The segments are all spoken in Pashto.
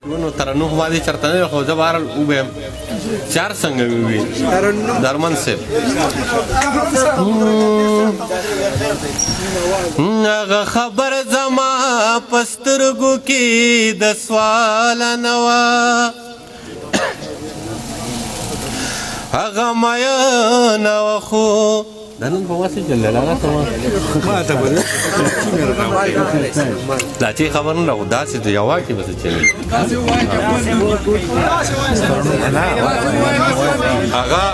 نو ترنم باندې چرته نه خو زه بهرحال وبیم چار څنګه وي درمن صاحب هغه خبر زما په سترګو کې د سوال نه وه هغه مینه وه خو دا نن په واسې چل دی هغه څه دا چې خبر نه راغو داسې د یوه کې به څه چلي هغه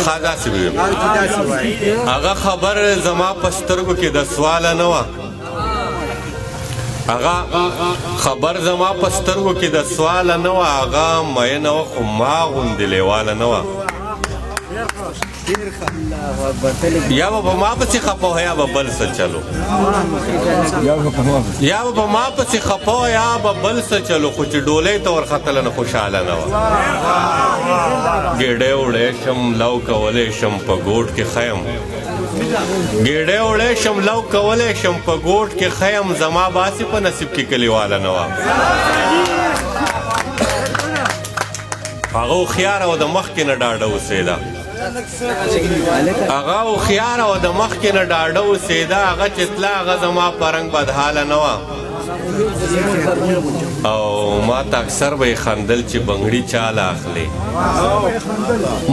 ښه داسې به ویم هغه خبر زما په سترګو کې د سواله نه وه هغه خبر زما په سترګو کې د سواله نه وه هغه مینه وه خو ما غوندې لیواله نه وه یا به په ما پسې خفه وه یا به بل څه چلو یا به په ما پسې خفه وه یا به بل څه چلو خو چې ډولۍ ته ورختله نه خوشحاله نه وه ګېډۍ وړی شم لو کولی شم په ګوټ کې ښیم ګېډۍ وړی شم لو کولی شم په ګوټ کې ښیم زما باسې په نصیب کې کلیواله نه وه هغه هوښیاره او د مخکې نه ډاډه اوسېده هغه هوښیاره او د مخکې نه ډاډه اوسېده هغه چې تله هغه زما په رنګ بدحاله نه وه او ما ته اکثر به یې خندل چې بنګړي چاله اخلي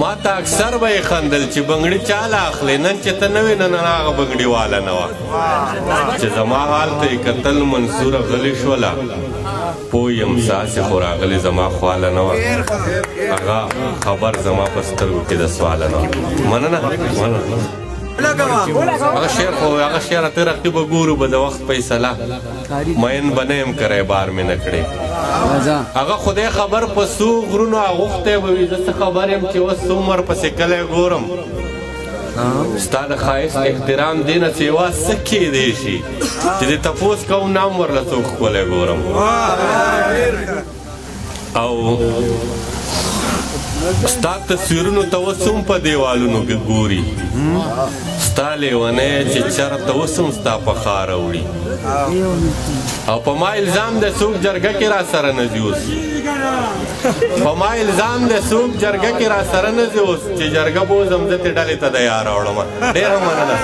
ما ته اکثر به یې خندل چې بنګړي چاله اخلي نن چې ته نه وې نن هغه بنګړي واله نه وه چې زما حال ته یې کتل منصوره غلې شوله پوه یم ساسې خو راغلې زما خواله نه وه هغه خبر زما په سترګو کې د سواله نه وه مننه هغه شعر خو هغه شعر ته رقیب ګورو به د وخت فیصله مین به نه یم کری بار مې نه کړې هغه خدای خبر په څو غرونو اغوښتی به وي زه څه خبر یم چې اوس څه عمر پسې کلی ګورم ستا د ښایست احترام دې نه سیوا څه کیدی شي چې دې تپوس کوم نه هم ورله څوک ښکلی ګورم او ستا تصویرونو ته اوس هم په دیوالونو کې ګوري ستا لیونی چې چرته اوس هم ستا په ښار وړي او په ما الزام دی څوک جرګه کې را سره نه ځي اوس په ما الزام دی څوک جرګه کې را سره نه ځي اوس چې جرګه به وځم زه تې ډلې ته د یار راوړم ډېره مننه